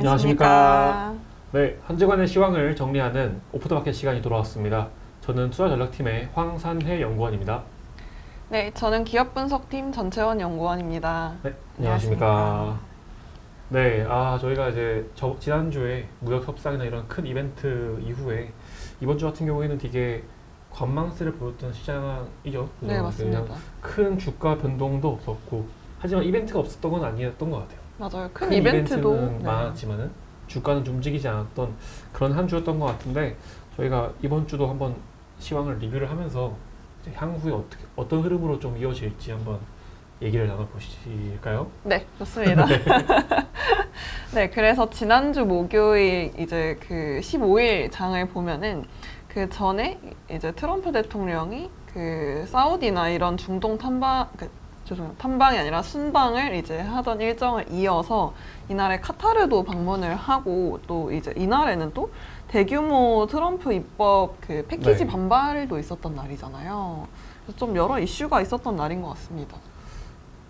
안녕하십니까. 네, 한 주간의 시황을 정리하는 오프더마켓 시간이 돌아왔습니다. 저는 투자전략팀의 황산회 연구원입니다. 네, 저는 기업분석팀 전채원 연구원입니다. 네, 안녕하십니까. 네, 저희가 이제 지난주에 무역 협상이나 이런 큰 이벤트 이후에 이번 주 같은 경우에는 되게 관망세를 보였던 시장이죠. 네, 맞습니다. 큰 주가 변동도 없었고, 하지만 이벤트가 없었던 건 아니었던 것 같아요. 맞아요. 큰 이벤트도 이벤트는 많았지만은 주가는 좀 움직이지 않았던 그런 한 주였던 것 같은데, 저희가 이번 주도 한번 시황을 리뷰를 하면서 이제 향후에 어떤 흐름으로 좀 이어질지 한번 얘기를 나눠보실까요? 네, 좋습니다. 네, 그래서 지난주 목요일 이제 그 15일 장을 보면은 그 전에 이제 트럼프 대통령이 그 사우디나 이런 중동 탐방이 아니라 순방을 이제 하던 일정을 이어서 이날에 카타르도 방문을 하고, 또 이제 이날에는 또 대규모 트럼프 입법 그 패키지 반발도 있었던 날이잖아요. 그래서 좀 여러 이슈가 있었던 날인 것 같습니다.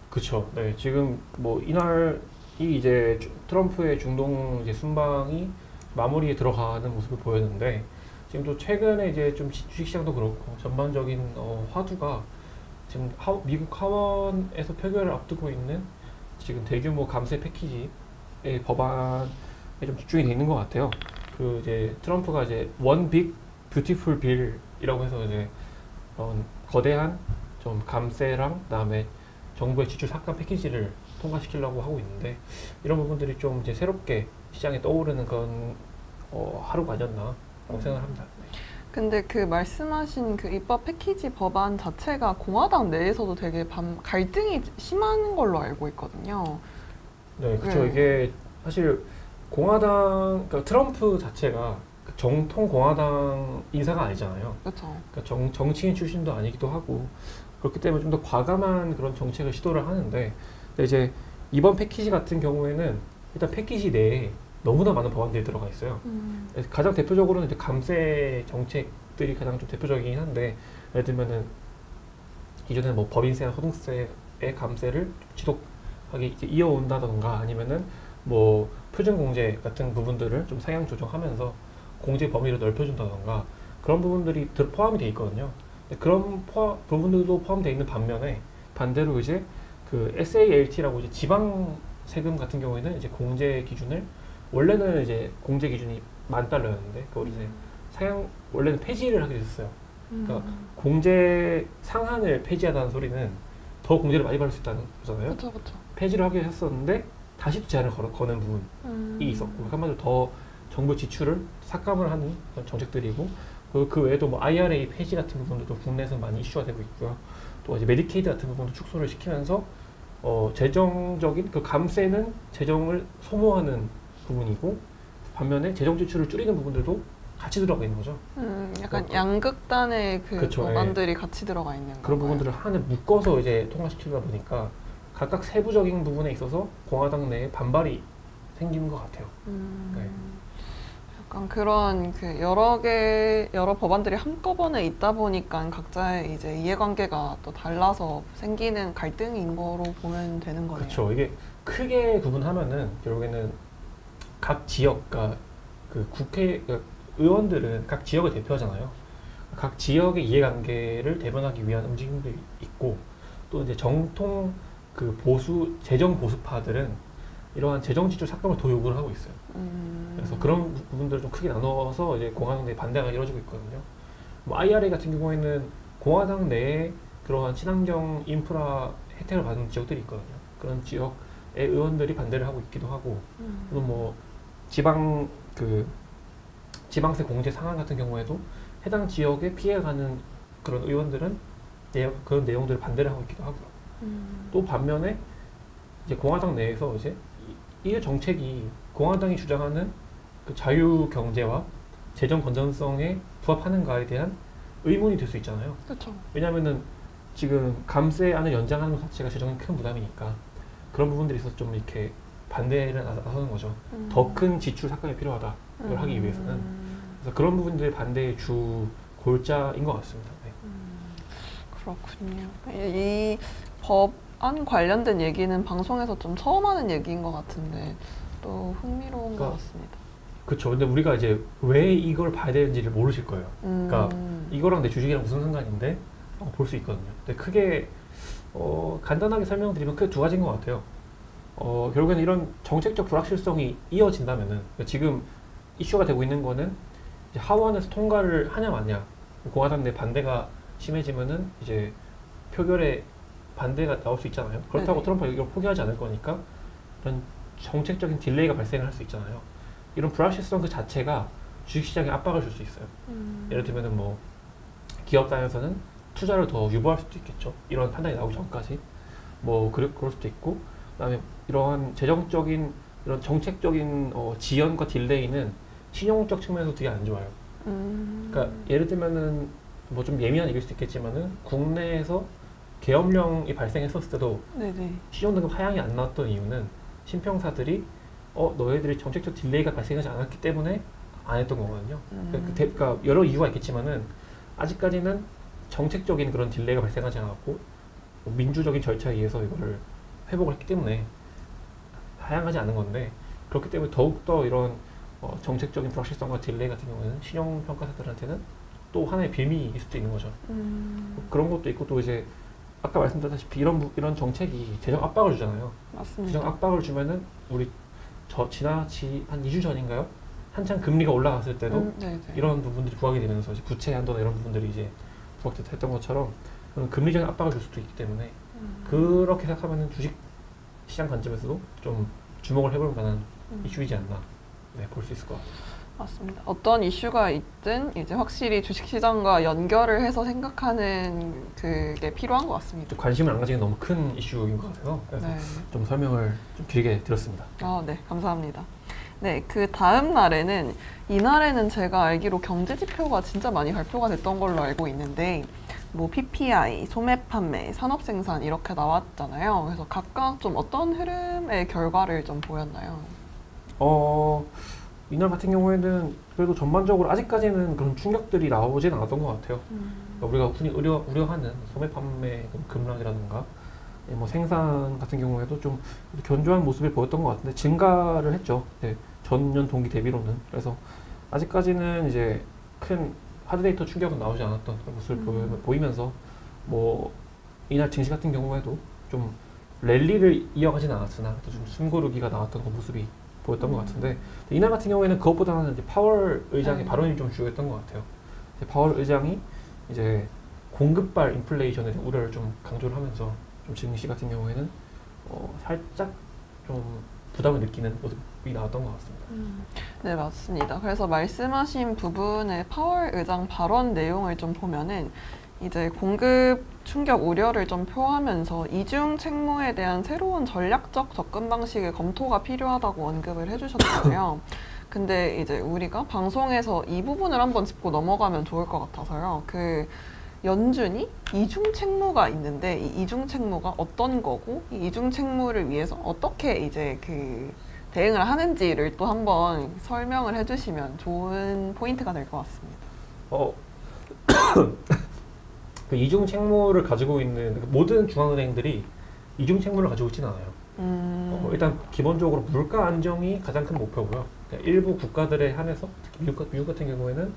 그렇죠. 네, 지금 뭐 이날이 이제 트럼프의 중동 이제 순방이 마무리에 들어가는 모습을 보였는데, 지금 또 최근에 이제 좀 주식시장도 그렇고 전반적인 화두가 지금 미국 하원에서 표결을 앞두고 있는 지금 대규모 감세 패키지의 법안에 좀 집중이 돼 있는 것 같아요. 그 이제 트럼프가 이제 One Big Beautiful Bill이라고 해서 이제 거대한 좀 감세랑 그다음에 정부의 지출 삭감 패키지를 통과시키려고 하고 있는데, 이런 부분들이 좀 이제 새롭게 시장에 떠오르는 그런 하루가 아니었나 라고 생각을 합니다. 근데 그 말씀하신 그 입법 패키지 법안 자체가 공화당 내에서도 되게 갈등이 심한 걸로 알고 있거든요. 네, 그렇죠. 이게 사실 그러니까 트럼프 자체가 정통 공화당 인사가 아니잖아요. 그렇죠. 그러니까 정치인 출신도 아니기도 하고, 그렇기 때문에 좀 더 과감한 그런 정책을 시도를 하는데, 근데 이제 이번 패키지 같은 경우에는 일단 패키지 내에 너무나 많은 법안들이 들어가 있어요. 가장 대표적으로는 이제 감세 정책들이 가장 좀 대표적이긴 한데, 예를 들면은 기존에 뭐 법인세나 소득세의 감세를 지속하게 이제 이어온다던가, 아니면은 뭐 표준공제 같은 부분들을 좀 상향 조정하면서 공제 범위를 넓혀준다던가, 그런 부분들이 포함이 돼 있거든요. 그런 부분들도 포함되어 있는 반대로 이제 그 SALT라고 이제 지방 세금 같은 경우에는 이제 공제 기준을, 원래는 이제 공제 기준이 $10,000였는데 그걸 이제 원래는 폐지를 하게 됐어요. 그러니까 공제 상한을 폐지하다는 소리는 더 공제를 많이 받을 수 있다는 거잖아요. 그쵸. 폐지를 하게 했었는데 다시 또 제한을 거는 부분이 있었고, 한마디로 더 정부 지출을 삭감을 하는 그런 정책들이고, 그 외에도 뭐 IRA 폐지 같은 부분들도 국내에서 많이 이슈가 되고 있고요. 또 이제 메디케이드 같은 부분도 축소를 시키면서 재정적인 그 감세는 재정을 소모하는 부분이고, 반면에 재정 지출을 줄이는 부분들도 같이 들어가 있는 거죠. 약간 양극단의 그 그쵸, 법안들이 같이 들어가 있는 그런 건가요? 부분들을 하나에 묶어서 이제 통과시키다 보니까 각각 세부적인 부분에 있어서 공화당 내에 반발이 생기는 것 같아요. 네. 약간 그런 그 여러 법안들이 한꺼번에 있다 보니까 각자의 이제 이해관계가 또 달라서 생기는 갈등인 거로 보면 되는 거네요. 그렇죠. 이게 크게 구분하면은 결국에는 각 지역, 그러니까 그 의원들은 각 지역을 대표하잖아요. 각 지역의 이해관계를 대변하기 위한 움직임도 있고, 또 이제 정통 그 재정 보수파들은 이러한 재정 지출 삭감을 더 요구를 하고 있어요. 그래서 그런 부분들을 좀 크게 나눠서 이제 공화당 내 반대가 이루어지고 있거든요. 뭐 IRA 같은 경우에는 공화당 내에 그러한 친환경 인프라 혜택을 받는 지역들이 있거든요. 그런 지역의 의원들이 반대를 하고 있기도 하고, 또 뭐 지방세 공제 상한 같은 경우에도 해당 지역에 피해가는 그런 의원들은 그런 내용들을 반대를 하고 있기도 하고요. 또 반면에 이제 공화당 내에서 이제 이 정책이 공화당이 주장하는 그 자유 경제와 재정 건전성에 부합하는가에 대한 의문이 될 수 있잖아요. 그렇죠. 왜냐하면은 지금 감세안을 연장하는 것 자체가 재정에 큰 부담이니까, 그런 부분들이 있어서 좀 이렇게 반대를 나서는 거죠. 더 큰 지출 삭감이 필요하다, 이걸 하기 위해서는. 그래서 그런 부분들이 반대의 주 골자인 것 같습니다. 네. 그렇군요. 이 법안 관련된 얘기는 방송에서 좀 처음 하는 얘기인 것 같은데, 또 흥미로운 것 같습니다. 그렇죠. 근데 우리가 이제 왜 이걸 봐야 되는지를 모르실 거예요. 그러니까 이거랑 내 주식이랑 무슨 상관인데 볼 수 있거든요. 근데 크게 간단하게 설명드리면 크게 두 가지인 것 같아요. 결국에는 이런 정책적 불확실성이 이어진다면은 그러니까 지금 이슈가 되고 있는 거는 이제 하원에서 통과를 하냐 마냐 공화당 내 반대가 심해지면은 이제 표결에 반대가 나올 수 있잖아요. 그렇다고 네네. 트럼프가 이걸 포기하지 않을 거니까 이런 정책적인 딜레이가 발생을 할 수 있잖아요. 이런 불확실성 그 자체가 주식시장에 압박을 줄 수 있어요. 예를 들면은 뭐 기업 단에서는 투자를 더 유보할 수도 있겠죠. 이런 판단이 나오기 전까지 그럴 수도 있고, 그다음에 이러한 재정적인 이런 정책적인 지연과 딜레이는 신용적 측면에서 되게 안 좋아요. 그러니까 예를 들면은 뭐 좀 예민한 얘기일 수도 있겠지만은 국내에서 계엄령이 발생했었을 때도 네네. 신용등급 하향이 안 나왔던 이유는 신평사들이 너희들이 정책적 딜레이가 발생하지 않았기 때문에 안 했던 거거든요. 그러니까 여러 이유가 있겠지만은 아직까지는 정책적인 그런 딜레이가 발생하지 않았고 민주적인 절차에 의해서 이거를 회복을 했기 때문에 하향하지 않은 건데, 그렇기 때문에 더욱더 이런 정책적인 불확실성과 딜레이 같은 경우에는 신용평가사들한테는 또 하나의 빌미일 수도 있는 거죠. 그런 것도 있고, 또 이제 아까 말씀드렸다시피 이런 정책이 재정 압박을 주잖아요. 맞습니다. 재정 압박을 주면은 우리 지나치 한 2주 전인가요? 한창 금리가 올라갔을 때도 네네. 이런 부분들이 부각이 되면서 이제 부채 한도나 이런 부분들이 이제 부각됐던 것처럼 금리적인 압박을 줄 수도 있기 때문에 그렇게 생각하면은 주식 시장 관점에서도 좀 주목을 해볼 만한 이슈이지 않나 볼 수 있을 것 같아요. 맞습니다. 어떤 이슈가 있든 이제 확실히 주식시장과 연결을 해서 생각하는 그게 필요한 것 같습니다. 관심을 안 가지는 너무 큰 이슈인 것 같아서 그래서 네. 좀 설명을 좀 길게 드렸습니다. 네, 감사합니다. 네, 그 다음 날에는 이날에는 제가 알기로 경제 지표가 진짜 많이 발표가 됐던 걸로 알고 있는데 뭐 PPI, 소매 판매, 산업 생산 이렇게 나왔잖아요. 그래서 각각 좀 어떤 흐름의 결과를 좀 보였나요? 이날 같은 경우에는 그래도 전반적으로 아직까지는 그런 충격들이 나오진 않았던 것 같아요. 그러니까 우리가 흔히 우려하는 소매 판매 급락이라든가 뭐 생산 같은 경우에도 좀 견조한 모습을 보였던 것 같은데 증가를 했죠. 네, 전년 동기 대비로는. 그래서 아직까지는 이제 큰 하드데이터 충격은 나오지 않았던 그런 모습을 보이면서 뭐 이날 증시 같은 경우에도 좀 랠리를 이어가진 않았으나 좀 숨고르기가 나왔던 그 모습이 보였던 것 같은데, 이날 같은 경우에는 그것보다는 이제 파월 의장의 발언이 좀 주요했던 것 같아요. 파월 의장이 이제 공급발 인플레이션에 대한 우려를 좀 강조를 하면서 좀 증시 같은 경우에는 살짝 좀 부담을 느끼는 모습이 나왔던 것 같습니다. 네, 맞습니다. 그래서 말씀하신 부분의 파월 의장 발언 내용을 좀 보면은 이제 공급 충격 우려를 좀 표하면서 이중 책무에 대한 새로운 전략적 접근 방식의 검토가 필요하다고 언급을 해주셨잖아요. 근데 이제 우리가 방송에서 이 부분을 한번 짚고 넘어가면 좋을 것 같아서요. 그 연준이 이중 책무가 있는데 이 이중 책무가 어떤 거고 이 이중 책무를 위해서 어떻게 이제 그 대응을 하는지를 또 한번 설명을 해주시면 좋은 포인트가 될 것 같습니다. 그 이중 책무를 가지고 있는 모든 중앙은행들이 이중 책무를 가지고 있지는 않아요. 일단 기본적으로 물가 안정이 가장 큰 목표고요. 그러니까 일부 국가들에 한해서 특히 미국 같은 경우에는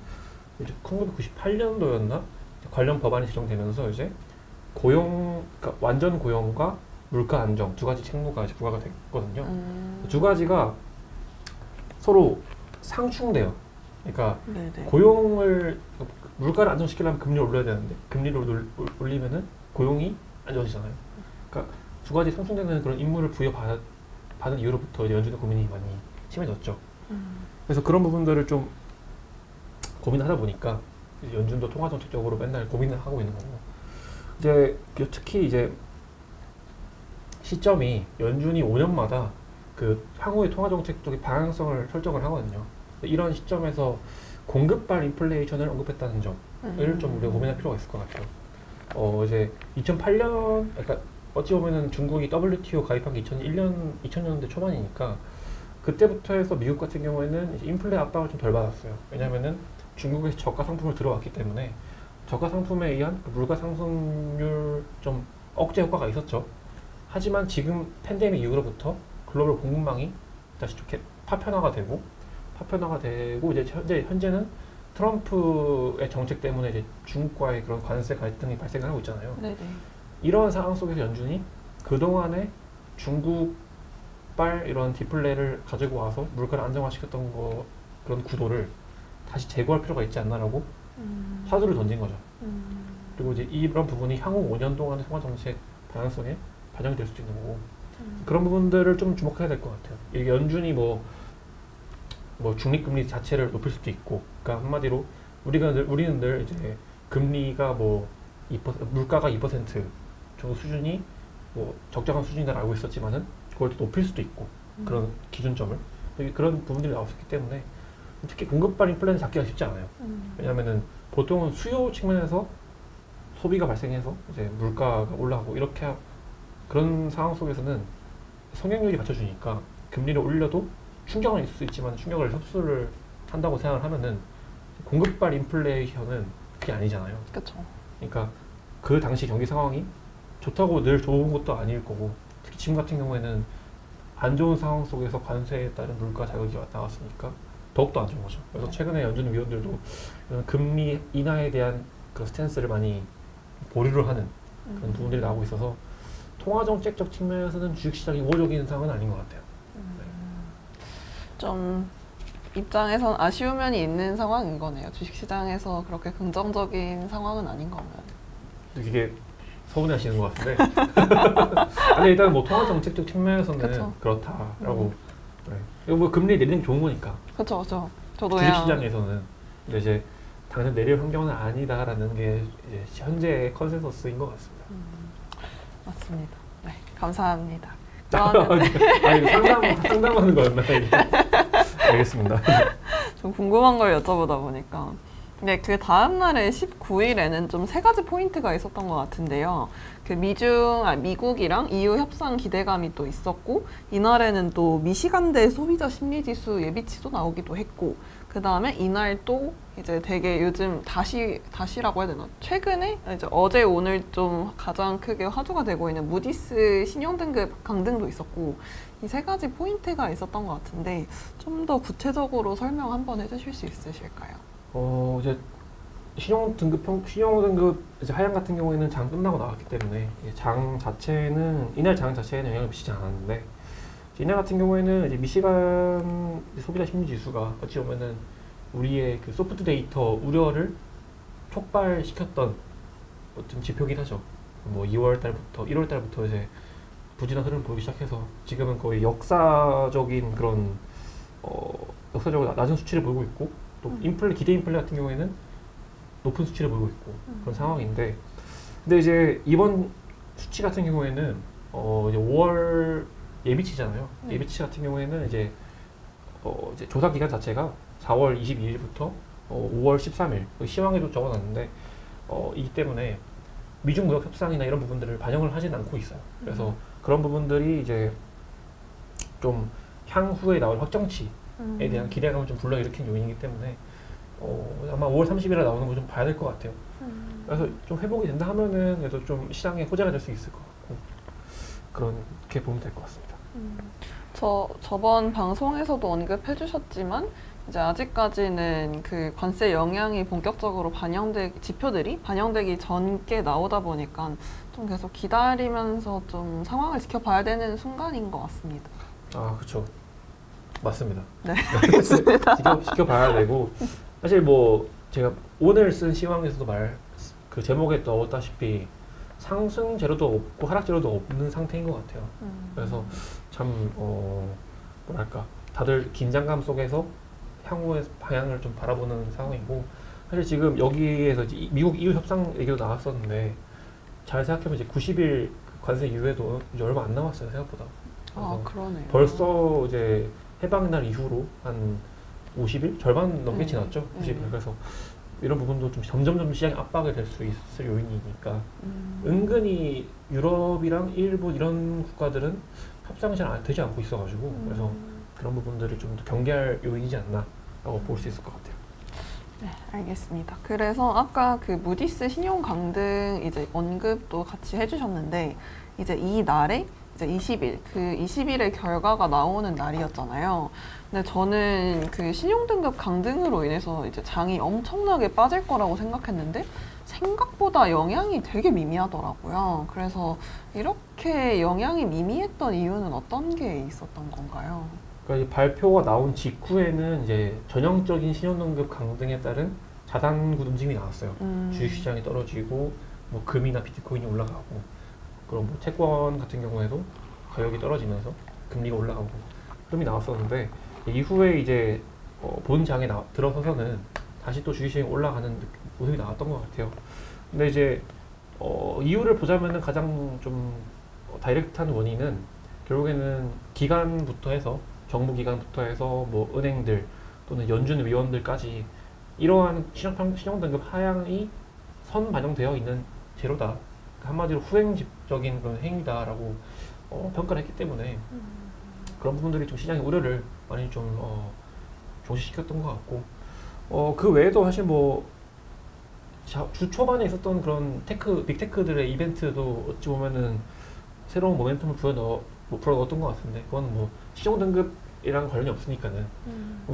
이제 1998년도였나 관련 법안이 제정되면서 이제 그러니까 완전 고용과 물가 안정 두 가지 책무가 이제 부과가 됐거든요. 두 가지가 서로 상충돼요. 그러니까 네네. 물가를 안정시키려면 금리를 올려야 되는데 금리를 올리면은 고용이 안 좋아지잖아요. 그러니까 두 가지 상충되는 그런 임무를 부여받은 이후로부터 이제 연준의 고민이 많이 심해졌죠. 그래서 그런 부분들을 좀 고민하다 보니까 이제 연준도 통화정책적으로 맨날 고민을 하고 있는 거고, 이제 특히 이제 시점이 연준이 5년마다 그 향후의 통화정책적인 방향성을 설정을 하거든요. 이런 시점에서 공급발 인플레이션을 언급했다는 점을 좀 우리가 고민할 필요가 있을 것 같아요. 이제 2008년, 그러니까 어찌 보면은 중국이 WTO 가입한 게 2000년대 초반이니까 그때부터 해서 미국 같은 경우에는 이제 인플레 압박을 좀 덜 받았어요. 왜냐면은 중국에서 저가 상품을 들어왔기 때문에 저가 상품에 의한 그 물가 상승률 좀 억제 효과가 있었죠. 하지만 지금 팬데믹 이후로부터 글로벌 공급망이 다시 좀 파편화가 되고 이제 현재는 트럼프의 정책 때문에 이제 중국과의 그런 관세 갈등이 발생을 하고 있잖아요. 네네. 이런 상황 속에서 연준이 그동안에 중국발 이런 디플레를 가지고 와서 물가를 안정화시켰던 그런 구도를 다시 재고할 필요가 있지 않나라고 화두를 던진 거죠. 그리고 이제 이런 부분이 향후 5년 동안의 통화 정책 방향성에 반영이 될 수도 있는 거고 그런 부분들을 좀 주목해야 될 것 같아요. 이게 연준이 뭐 중립금리 자체를 높일 수도 있고, 그러니까 한마디로 우리는 늘 이제 금리가 뭐 2%, 물가가 2% 정도 수준이 뭐 적정한 수준이다 알고 있었지만은 그걸 또 높일 수도 있고 그런 기준점을 그런 부분들이 나왔었기 때문에 특히 공급발 인플레는 잡기가 쉽지 않아요. 왜냐하면은 보통은 수요 측면에서 소비가 발생해서 이제 물가가 올라가고 이렇게 그런 상황 속에서는 성장률이 받쳐주니까 금리를 올려도 충격은 있을 수 있지만 충격을 흡수를 한다고 생각을 하면은 공급발 인플레이션은 그게 아니잖아요. 그렇죠. 그러니까 그 당시 경기 상황이 좋다고 늘 좋은 것도 아닐 거고 특히 지금 같은 경우에는 안 좋은 상황 속에서 관세에 따른 물가 자극이 나왔으니까 더욱더 안 좋은 거죠. 그래서 최근에 연준 위원들도 이런 금리 인하에 대한 그 스탠스를 많이 보류를 하는 그런 부분들이 나오고 있어서 통화정책적 측면에서는 주식시장이 우호적인 상황은 아닌 것 같아요. 좀 입장에선 아쉬운 면이 있는 상황인 거네요. 주식시장에서 그렇게 긍정적인 상황은 아닌 거면. 이게 서운해하시는 것 같은데 아니 일단 뭐 통화정책적 측면에서는 그쵸. 그렇다라고 네. 이거 뭐 금리 내리는 게 좋은 거니까 그렇죠. 저도 주식시장에서는 근데 이제 당장 내릴 환경은 아니다라는 게 이제 현재의 컨센서스인 것 같습니다. 맞습니다. 네, 감사합니다. 아니 상담하는 거였나요? 알겠습니다. 좀 궁금한 걸 여쭤보다 보니까 네, 그 다음 날에 19일에는 좀 세 가지 포인트가 있었던 것 같은데요. 그 미국이랑 EU 협상 기대감이 또 있었고 이날에는 또 미시간대 소비자 심리지수 예비치도 나오기도 했고 그 다음에 이날 또 이제 되게 요즘 다시라고 해야 되나? 최근에 이제 어제 오늘 좀 가장 크게 화두가 되고 있는 무디스 신용등급 강등도 있었고 이 세 가지 포인트가 있었던 것 같은데 좀 더 구체적으로 설명 한번 해주실 수 있으실까요? 이제 신용등급 이제 하향 같은 경우에는 장 끝나고 나왔기 때문에 이날 장 자체에는 영향을 미치지 않았는데 이날 같은 경우에는 이제 미시간 소비자 심리 지수가 어찌 보면은 우리의 그 소프트 데이터 우려를 촉발시켰던 어떤 지표긴 하죠. 뭐 2월 달부터 1월 달부터 이제 부진한 흐름을 보이기 시작해서 지금은 거의 역사적인 그런 역사적으로 낮은 수치를 보이고 있고 또 기대 인플레 같은 경우에는 높은 수치를 보이고 있고 그런 상황인데 근데 이제 이번 수치 같은 경우에는 이제 5월 예비치잖아요. 예비치 같은 경우에는 이제 조사 기간 자체가 4월 22일부터 5월 13일 시황에도 적어놨는데 이기 때문에 미중 무역 협상이나 이런 부분들을 반영을 하진 않고 있어요. 그래서 그런 부분들이 이제 좀 향후에 나올 확정치에 대한 기대감을 좀 불러일으킨 요인이기 때문에 아마 5월 30일에 나오는 거 좀 봐야 될 것 같아요. 그래서 좀 회복이 된다 하면은 그래도 좀 시장에 호재가 될 수 있을 것 같고 그렇게 보면 될 것 같습니다. 저번 방송에서도 언급해 주셨지만 이제 아직까지는 그 관세 영향이 본격적으로 지표들이 반영되기 전께 나오다 보니까 좀 계속 기다리면서 좀 상황을 지켜봐야 되는 순간인 것 같습니다. 아, 그렇죠. 맞습니다. 네, 알겠습니다. 지켜봐야 되고 사실 뭐 제가 오늘 쓴 시황에서도 그 제목에 넣었다시피 상승 재료도 없고 하락 재료도 없는 상태인 것 같아요. 그래서 참 뭐랄까 다들 긴장감 속에서 향후의 방향을 좀 바라보는 상황이고 사실 지금 여기에서 이제 미국 EU 협상 얘기도 나왔었는데 잘 생각해보면 이제 90일 관세 이후에도 이제 얼마 안 남았어요 생각보다. 아, 그러네요. 벌써 이제 해방 날 이후로 한 50일 절반 넘게 지났죠. 90일. 그래서 이런 부분도 좀 점점 시장이 압박이 될 수 있을 요인이니까 은근히 유럽이랑 일본 이런 국가들은 협상이 잘 되지 않고 있어가지고 그래서 그런 부분들을 좀 더 경계할 요인이지 않나라고 볼 수 있을 것 같아요. 네, 알겠습니다. 그래서 아까 그 무디스 신용 강등 이제 언급도 같이 해주셨는데 이제 이 날에 이제 20일, 그 20일의 결과가 나오는 날이었잖아요. 근데 저는 그 신용등급 강등으로 인해서 이제 장이 엄청나게 빠질 거라고 생각했는데 생각보다 영향이 되게 미미하더라고요. 그래서 이렇게 영향이 미미했던 이유는 어떤 게 있었던 건가요? 그러니까 이 발표가 나온 직후에는 이제 전형적인 신용등급 강등에 따른 자산구 움직임이 나왔어요. 주식시장이 떨어지고 뭐 금이나 비트코인이 올라가고 그럼 뭐 채권 같은 경우에도 가격이 떨어지면서 금리가 올라가고 흐름이 나왔었는데 이후에 이제 본 장에 들어서서는 다시 또 주식시장이 올라가는 모습이 나왔던 것 같아요. 근데 이제 이유를 보자면은 가장 좀 다이렉트한 원인은 결국에는 기관부터 해서 정부 기관부터 해서 뭐 은행들 또는 연준 위원들까지 이러한 신용등급 하향이 선반영되어 있는 제로다. 한마디로 후행적인 그런 행위다라고 평가를 했기 때문에 그런 부분들이 좀 시장의 우려를 많이 좀 종식시켰던 것 같고 그 외에도 사실 뭐 주 초반에 있었던 그런 빅테크들의 이벤트도 어찌 보면은 새로운 모멘텀을 불어넣었던 것 같은데 그건 뭐 신용등급이랑 관련이 없으니까는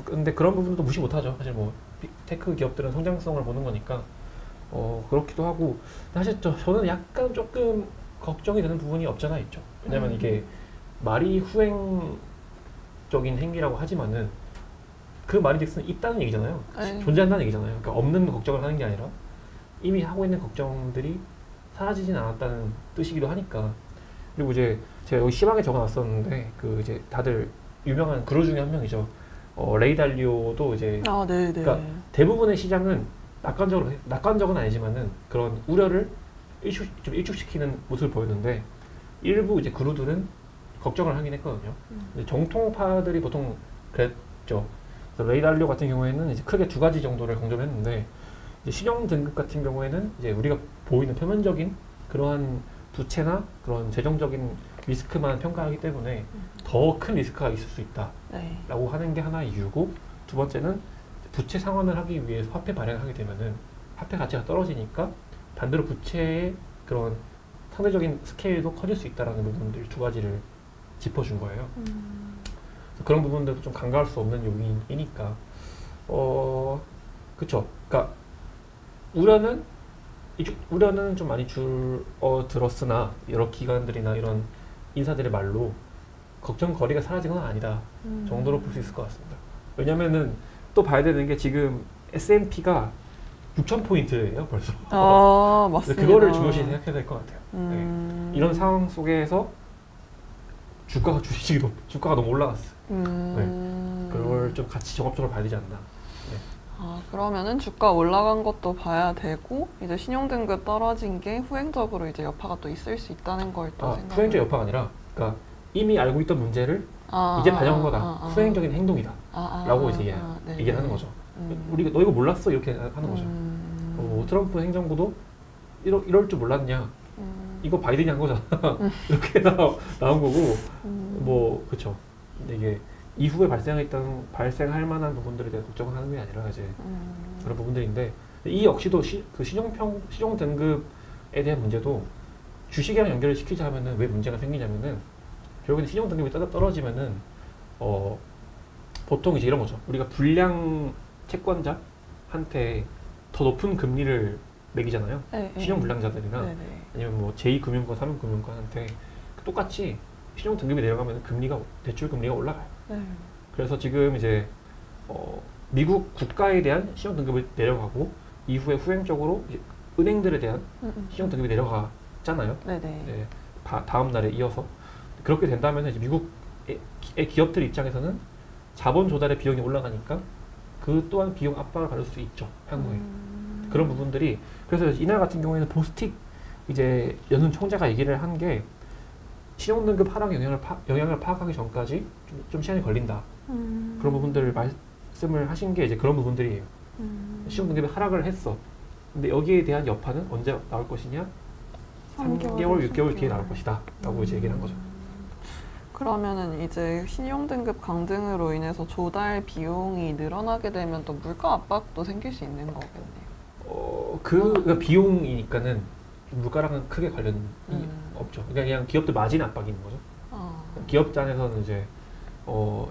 근데 그런 부분도 무시 못하죠. 사실 뭐 빅테크 기업들은 성장성을 보는 거니까 그렇기도 하고 사실 저는 약간 조금 걱정이 되는 부분이 없잖아 있죠. 왜냐면 이게 말이 후행적인 행위라고 하지만은 그 말인즉슨 있다는 얘기잖아요. 존재한다는 얘기잖아요. 그러니까 없는 걱정을 하는 게 아니라 이미 하고 있는 걱정들이 사라지진 않았다는 뜻이기도 하니까. 그리고 이제 제가 여기 시방에 적어놨었는데 그 이제 다들 유명한 그루 중에 한 명이죠. 레이 달리오도 이제 그러니까 대부분의 시장은 낙관적은 아니지만은 그런 우려를 좀 일축시키는 모습을 보였는데 일부 이제 그루들은 걱정을 하긴 했거든요. 근데 정통파들이 보통 그랬죠. 그래서 레이 달리오 같은 경우에는 이제 크게 두 가지 정도를 강조했는데 이제 신용 등급 같은 경우에는 이제 우리가 보이는 표면적인 그러한 부채나 그런 재정적인 리스크만 평가하기 때문에 더 큰 리스크가 있을 수 있다라고 하는 게 하나의 이유고, 두 번째는 부채 상환을 하기 위해서 화폐 발행을 하게 되면은 화폐 가치가 떨어지니까 반대로 부채의 그런 상대적인 스케일도 커질 수 있다라는 부분들 두 가지를 짚어준 거예요. 그런 부분들도 좀 간과할 수 없는 요인이니까 그쵸. 그러니까 우려는 좀 많이 들었으나 여러 기관들이나 이런 인사들의 말로 걱정거리가 사라진 건 아니다 정도로 볼 수 있을 것 같습니다. 왜냐면은 또 봐야 되는 게 지금 S&P가 6,000포인트예요 벌써. 맞습니다. 그거를 중요시 생각해야 될 것 같아요. 네. 이런 상황 속에서 주가가 너무 올라갔어요. 네. 그걸 좀 같이 종합적으로 봐야 되지 않나. 네. 그러면은 주가 올라간 것도 봐야 되고 이제 신용등급 떨어진 게 후행적으로 이제 여파가 또 있을 수 있다는 걸 또 생각. 후행적 여파가 아니라, 그러니까 이미 알고 있던 문제를 이제 반영한 거다. 후행적인 행동이다. 라고 이제 얘기를 하는 거죠. 우리가 너 이거 몰랐어? 이렇게 하는 거죠. 트럼프 행정부도 이럴 줄 몰랐냐? 이거 바이든이 한 거잖아. 이렇게 나온 거고, 뭐 그렇죠. 근데 이게 이후에 발생할 만한 부분들에 대해 걱정을 하는 게 아니라 이제 그런 부분들인데, 이 역시도 그 신용 등급에 대한 문제도 주식이랑 연결을 시키자 하면은 왜 문제가 생기냐면은 결국엔 신용 등급이 떨어지면은 보통 이제 이런 거죠. 우리가 불량 채권자한테 더 높은 금리를 매기잖아요. 신용 불량자들이나 아니면 뭐 제2금융권, 3금융권한테 똑같이 신용 등급이 내려가면 대출 금리가 올라가요. 그래서 지금 이제 미국 국가에 대한 신용 등급이 내려가고 이후에 후행적으로 이제 은행들에 대한 신용 등급이 내려가잖아요. 네, 다음 날에 이어서 그렇게 된다면 이제 미국의 기업들 입장에서는 자본 조달의 비용이 올라가니까 그 또한 비용 압박을 받을 수 있죠, 향후에. 그런 부분들이. 그래서 이날 같은 경우에는 보스틱 이제 연준 총재가 얘기를 한 게 신용등급 하락 영향을 파악하기 전까지 좀 시간이 걸린다. 그런 부분들을 말씀을 하신 게 이제 그런 부분들이에요. 신용등급이 하락을 했어. 근데 여기에 대한 여파는 언제 나올 것이냐? 3개월, 6개월 뒤에 나올 것이다. 라고 이제 얘기를 한 거죠. 그러면은 이제 신용등급 강등으로 인해서 조달 비용이 늘어나게 되면 또 물가 압박도 생길 수 있는 거겠네요. 그러니까 비용이니까는 물가랑은 크게 관련이 없죠. 그냥 기업들 마진 압박이 있는 거죠. 어. 기업 단에서는 이제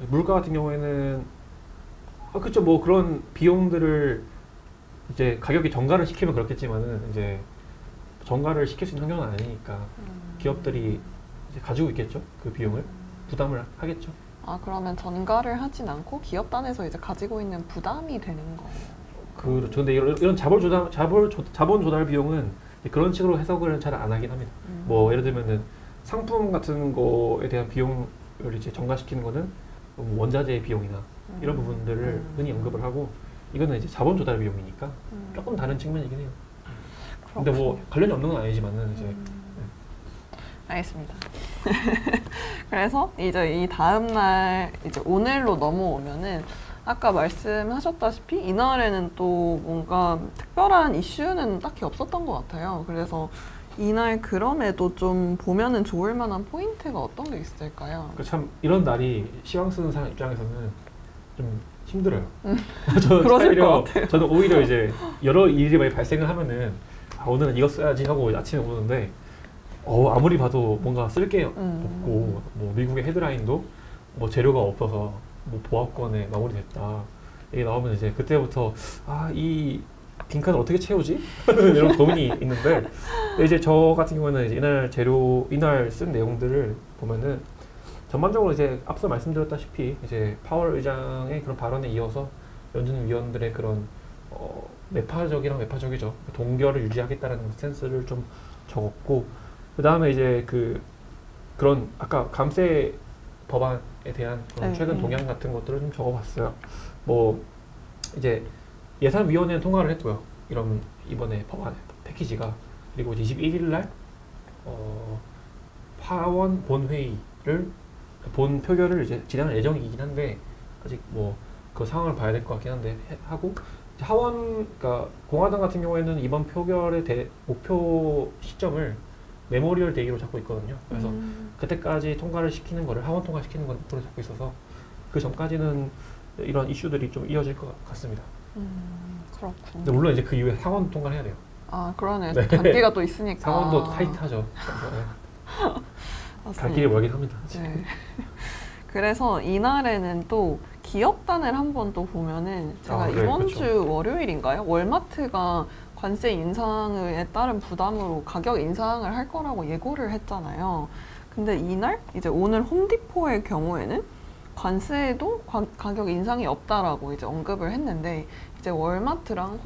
물가 같은 경우에는 그쵸 뭐 그런 비용들을 이제 가격이 정가를 시키면 그렇겠지만은 이제 정가를 시킬 수 있는 환경은 아니니까 기업들이 이제 가지고 있겠죠. 그 비용을 부담을 하겠죠. 아, 그러면 전가를 하진 않고 기업 단에서 이제 가지고 있는 부담이 되는 거예요. 그렇죠. 근데 이런 자본 조달 비용은 그런 식으로 해석을 잘 안 하긴 합니다. 뭐 예를 들면은 상품 같은 거에 대한 비용을 이제 정가시키는 거는 원자재 비용이나 이런 부분들을 흔히 언급을 하고 이거는 이제 자본 조달 비용이니까 조금 다른 측면이긴 해요. 근데 뭐 관련이 없는 건 아니지만은 이제 알겠습니다. 그래서 이제 이 다음 날 이제 오늘로 넘어오면은 아까 말씀하셨다시피 이날에는 또 뭔가 특별한 이슈는 딱히 없었던 것 같아요. 그래서 이날 그럼에도 좀 보면은 좋을 만한 포인트가 어떤 게 있을까요? 참 이런 날이 시황 쓰는 사람 입장에서는 좀 힘들어요. 그러실 것 같아요. 저는 오히려 이제 여러 일이 많이 발생을 하면은 오늘은 이거 써야지 하고 아침에 오는데 아무리 봐도 뭔가 쓸 게 없고 뭐 미국의 헤드라인도 뭐 재료가 없어서 뭐 보합권에 마무리됐다 이게 나오면 이제 그때부터 이 빈칸을 어떻게 채우지? 이런 고민이 있는데 이제 저 같은 경우는 이제 이날 쓴 내용들을 보면은 전반적으로 이제 앞서 말씀드렸다시피 이제 파월 의장의 그런 발언에 이어서 연준 위원들의 그런 매파적이죠. 동결을 유지하겠다는 스탠스를 좀 적었고 그 다음에 이제 그런 아까 감세 법안에 대한 그런 최근 동향 같은 것들을 좀 적어봤어요. 뭐 이제 예산위원회는 통과를 했고요. 이번에 법안 패키지가 그리고 21일 날 하원 본 표결을 이제 진행할 예정이긴 한데 아직 뭐 그 상황을 봐야 될 것 같긴 한데 하고 그러니까 공화당 같은 경우에는 이번 표결의 목표 시점을 메모리얼 데이로 잡고 있거든요. 그래서 그때까지 통과를 시키는 거를 하원 통과시키는 걸 목표로 잡고 있어서 그 전까지는 이런 이슈들이 좀 이어질 것 같습니다. 그렇군요. 근데 물론 이제 그 이후에 상원 통과를 해야 돼요. 아, 그러네. 네. 단기가 또 있으니까. 상원도 타이트하죠. 갈 길이 멀긴 합니다. 네. 그래서 이날에는 또 기업단을 한번 또 보면은 제가 이번 그렇죠. 주 월요일인가요? 월마트가 관세 인상에 따른 부담으로 가격 인상을 할 거라고 예고를 했잖아요. 근데 이날 이제 오늘 홈디포의 경우에는 관세에도 가격 인상이 없다라고 이제 언급을 했는데 이제 월마트랑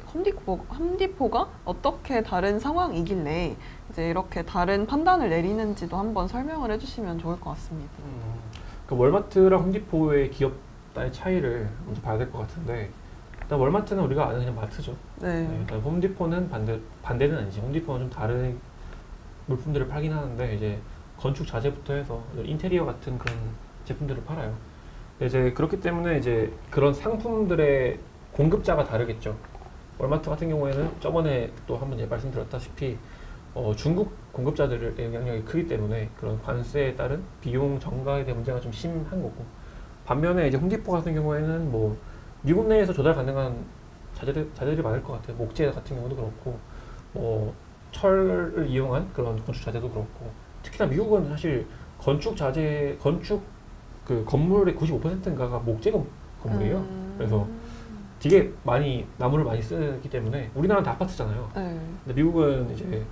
홈디포가 어떻게 다른 상황이길래 이제 이렇게 다른 판단을 내리는지도 한번 설명을 해주시면 좋을 것 같습니다. 그 월마트랑 홈디포의 기업단의 차이를 먼저 봐야 될 것 같은데 일단 월마트는 우리가 아는 그냥 마트죠. 네. 일단 홈디포는 반대는 아니지. 홈디포는 좀 다른 물품들을 팔긴 하는데 이제 건축 자재부터 해서 인테리어 같은 그런 제품들을 팔아요. 이제 그렇기 때문에 이제 그런 상품들의 공급자가 다르겠죠. 월마트 같은 경우에는 저번에 또 한번 말씀드렸다시피 중국 공급자들의 영향력이 크기 때문에 그런 관세에 따른 비용 정가에 대한 문제가 좀 심한 거고 반면에 이제 홈디포 같은 경우에는 뭐 미국 내에서 조달 가능한 자재들이 많을 것 같아요. 목재 같은 경우도 그렇고 뭐 철을 이용한 그런 건축 자재도 그렇고 특히나 미국은 사실 건축 그 건물의 95%인가가 목재 건물이에요. 그래서 되게 나무를 많이 쓰기 때문에 우리나라는 다 아파트잖아요. 네. 근데 미국은 이제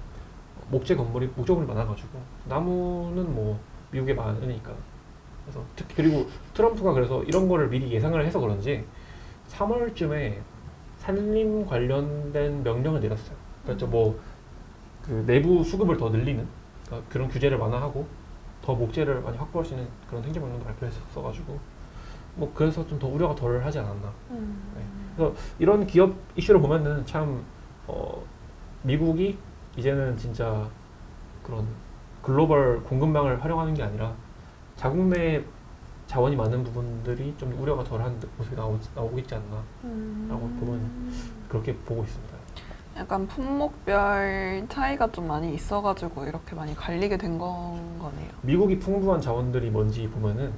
목재 건물이 많아가지고 나무는 뭐 미국에 많으니까 그래서 특히 그리고 트럼프가 그래서 이런 거를 미리 예상을 해서 그런지 3월쯤에 산림 관련된 명령을 내렸어요. 그러니까 그 내부 수급을 더 늘리는 그러니까 그런 규제를 완화하고 더 목재를 많이 확보할 수 있는 그런 행정명령도 발표했어가지고 뭐 그래서 좀 더 우려가 덜 하지 않았나. 네. 그래서 이런 기업 이슈를 보면은 참 미국이 이제는 진짜 그런 글로벌 공급망을 활용하는 게 아니라 자국 내 자원이 많은 부분들이 좀 우려가 덜한 모습이 나오고 있지 않나라고 보면 그렇게 보고 있습니다. 약간 품목별 차이가 좀 많이 있어가지고 이렇게 많이 갈리게 된 거네요. 미국이 풍부한 자원들이 뭔지 보면은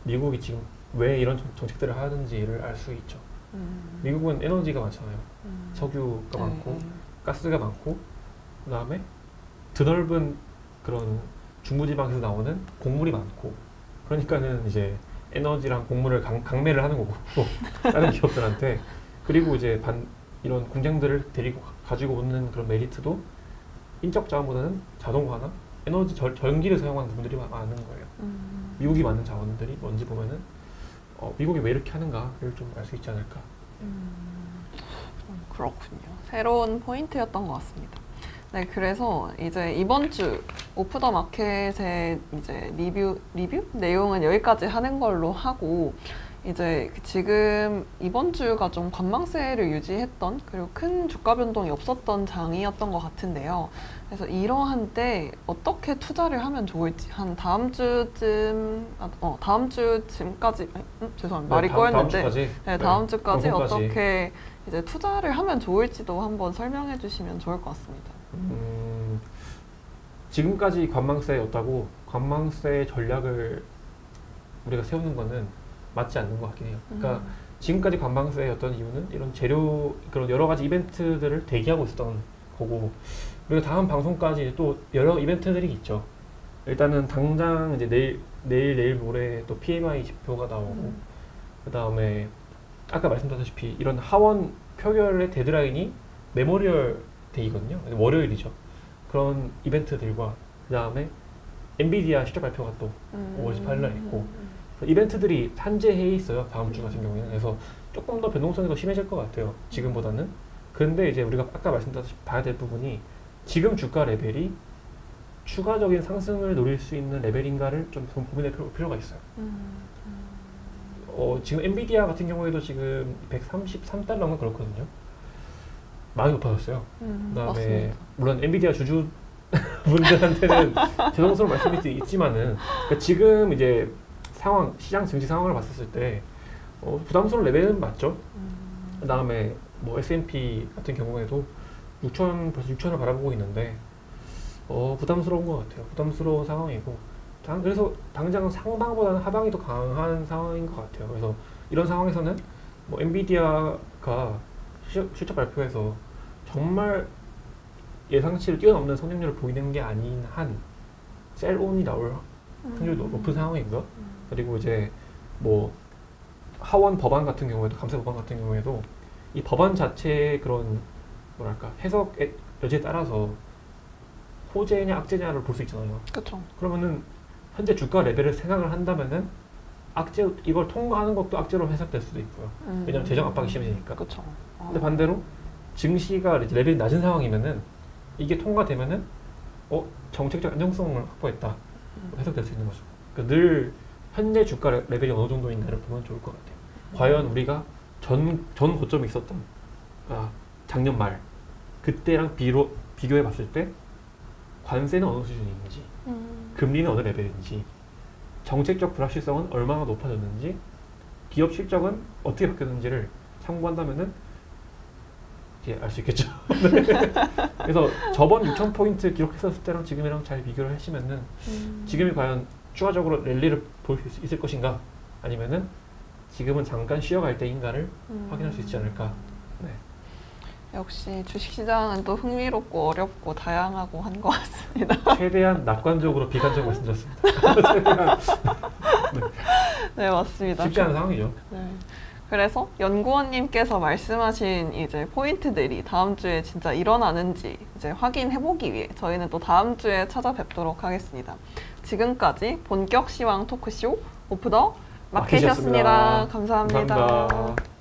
미국이 지금 왜 이런 정책들을 하는지를 알 수 있죠. 미국은 에너지가 많잖아요. 석유가 많고 가스가 많고 그다음에 드넓은 그런 중부지방에서 나오는 곡물이 많고 그러니까는 이제 에너지랑 곡물을 강매를 하는 거고 다른 기업들한테 그리고 이제 이런 공장들을 데리고 가지고 오는 그런 메리트도 인적 자원보다는 자동화나 에너지 전기를 사용하는 부분들이 많은 거예요. 미국이 많은 자원들이 뭔지 보면은 미국이 왜 이렇게 하는가를 좀 알 수 있지 않을까. 그렇군요. 새로운 포인트였던 것 같습니다. 네, 그래서 이제 이번 주 오프 더 마켓의 이제 리뷰 내용은 여기까지 하는 걸로 하고 이제 지금 이번 주가 좀 관망세를 유지했던 그리고 큰 주가 변동이 없었던 장이었던 것 같은데요. 그래서 이러한 때 어떻게 투자를 하면 좋을지 한 다음 주쯤까지 죄송합니다. 말이 꼬였는데 네, 다음 주까지 어떻게 이제 투자를 하면 좋을지도 한번 설명해 주시면 좋을 것 같습니다. 지금까지 관망세였다고 관망세 전략을 우리가 세우는 거는 맞지 않는 것 같긴 해요. 그러니까 지금까지 관망세였던 이유는 이런 재료 그런 여러 가지 이벤트들을 대기하고 있었던 거고 그리고 다음 방송까지 또 여러 이벤트들이 있죠. 일단은 당장 이제 내일 모레 또 PMI 지표가 나오고 그 다음에 아까 말씀드렸다시피 이런 하원 표결의 데드라인이 메모리얼 데이거든요. 월요일이죠. 그런 이벤트들과 그 다음에 엔비디아 실적 발표가 또 5월 18일날 있고 이벤트들이 산재해 있어요. 다음 주 같은 경우에는. 그래서 조금 더 변동성이 더 심해질 것 같아요. 지금보다는. 근데 이제 우리가 아까 말씀드렸다시피 봐야 될 부분이 지금 주가 레벨이 추가적인 상승을 노릴 수 있는 레벨인가를 좀 고민할 필요가 있어요. 지금 엔비디아 같은 경우에도 지금 133달러면 그렇거든요. 많이 높아졌어요. 그다음에 맞습니다. 물론 엔비디아 주주 분들한테는 죄송스러운 말씀일 수 있지만은 그러니까 지금 이제 시장 증시 상황을 봤을 때 부담스러운 레벨은 맞죠. 그다음에 뭐 S&P 같은 경우에도 6천 벌써 6천을 바라보고 있는데 부담스러운 것 같아요. 부담스러운 상황이고 그래서 당장 상방보다는 하방이 더 강한 상황인 것 같아요. 그래서 이런 상황에서는 뭐 엔비디아가 실적 발표에서 정말 예상치를 뛰어넘는 성장률을 보이는 게 아닌 한 셀온이 나올 확률도 높은 상황이고요. 그리고 이제 뭐 하원 법안 같은 경우에도 감세 법안 같은 경우에도 이 법안 자체의 그런 뭐랄까 해석의 여지에 따라서 호재냐 악재냐를 볼 수 있잖아요. 그렇죠. 그러면은 현재 주가 레벨을 생각을 한다면은 악재 이걸 통과하는 것도 악재로 해석될 수도 있고요. 왜냐하면 재정 압박이 심해지니까. 그렇죠. 근데 반대로 증시가 이제 레벨이 낮은 상황이면은 이게 통과되면은 정책적 안정성을 확보했다 해석될 수 있는 거죠. 그러니까 늘 현재 주가 레벨이 어느 정도인가를 보면 좋을 것 같아요. 과연 우리가 전 고점이 있었던 작년 말 그때랑 비교해 봤을 때 관세는 어느 수준인지 금리는 어느 레벨인지 정책적 불확실성은 얼마나 높아졌는지 기업 실적은 어떻게 바뀌었는지를 참고한다면은 알 수 있겠죠. 그래서 저번 6,000포인트 기록했었을 때랑 지금이랑 잘 비교를 하시면은 지금이 과연 추가적으로 랠리를 볼 수 있을 것인가 아니면은 지금은 잠깐 쉬어갈 때인가를 확인할 수 있지 않을까. 네. 역시 주식시장은 또 흥미롭고 어렵고 다양하고 한 것 같습니다. 최대한 낙관적으로 비관적 말씀드렸습니다. 최대한 네, 맞습니다. 쉽지 않은 상황이죠. 네. 그래서 연구원님께서 말씀하신 이제 포인트들이 다음 주에 진짜 일어나는지 이제 확인해보기 위해 저희는 또 다음 주에 찾아뵙도록 하겠습니다. 지금까지 본격 시황 토크쇼 오프 더 마켓이었습니다. 감사합니다. 감사합니다.